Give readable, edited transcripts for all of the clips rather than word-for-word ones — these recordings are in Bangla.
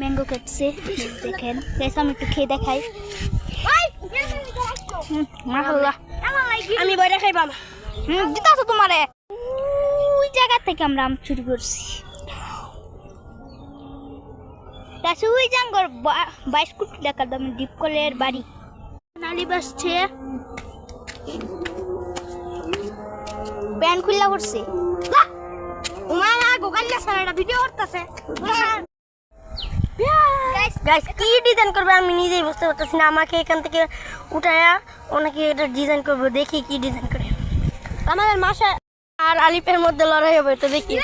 ম্যাঙ্গো কাটছে দেখেন গাইস আমি একটু খেয়ে দেখাই মাশাআল্লাহ আমি বইটা খাইবাম দিতাছো তোমারে ওই জায়গা থেকে আমরা আম চুরি করছি গাইস ওই জাঙ্গর 22 কোটি টাকা দামের ডিপ কলের বাড়ি নালি বাসছে প্যান খুললা করছে উমারা গোগান্না সারাটা ভিডিও করতেছে গাইস কি ডিজাইন করবে আমি নিজেই বুঝতে পারতেছি না আমাকে এখান থেকে উঠায়া ওনাকে এটা ডিজাইন করবে দেখি কি ডিজাইন করে আমাদের মাসা আর আলিফের মধ্যে লড়াই হবে তো দেখি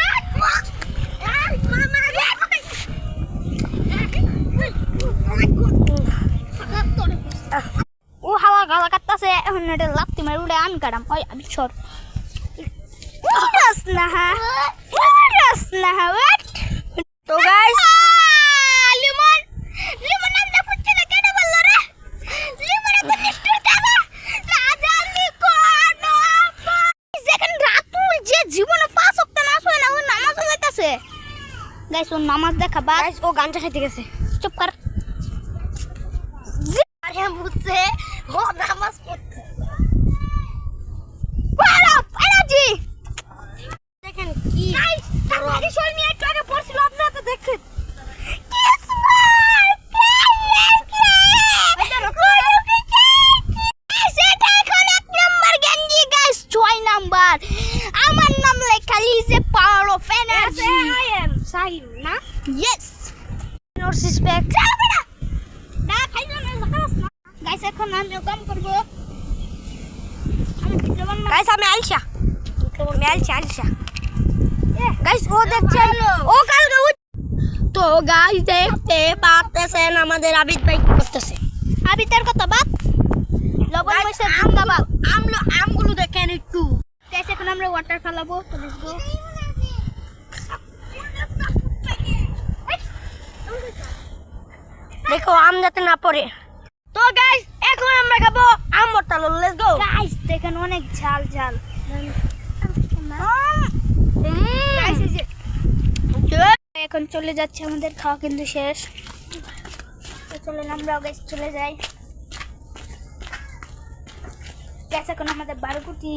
ও হাওয়া গালা কাটতাছে এখন এটা লাফতি মারি উড়ে আমি কাটাম ওই আমি সর তো গাইস লিমন আমরা ফুটছে না কেন বললো রে লিমন এত নিষ্ঠুর কেন রাজালি কোন যেখানে রাতুল যে জীবনে 5 ওয়াক্ত নামাজ পড়ে না ও নামাজ পড়তেছে গাইস ও নামাজ দেখা বাদ গাইস ও গানটা খাইতে গেছে চুপ কর আরে বুঝছে ও নামাজ পড়ছে পারা এনার্জি দেখেন কি গাইস তাড়াতাড়ি শোল নিয়ে একটু আগে পড়ছিল আপনারা তো দেখছেন আমার নাম লেখা লিজে power of energy I am Sahim না ইয়েস নো রেসপেক্ট যাবে না না খাইছো না খারাপ না গাইস এখন আমি কাম করব আমি ভিডিও বানাবো গাইস আমি আলশা গাইস ও দেখছেন ও কালকে তো গাইস দেখতে পাচ্ছেন আমাদের আবিদ ভাই কি করতেছে আবিতার কথা বাদ লবণ মরিচে জিন্দাবাদ আমগুলো দেখেন একটু গাইস এখন আমরা ওয়াটার খালাবো তো লেটস গো দেখো আম যাতে না পড়ে তো গাইস এখন আমরা খাবো আম ভর্তা লেটস গো গাইস দেখেন অনেক ঝাল ঝাল এখন চলে যাচ্ছে আমাদের খাওয়া কিন্তু শেষ তো চলেন আমরাও গাইস চলে যাই গ্যাস এখন আমাদের 12 কোটি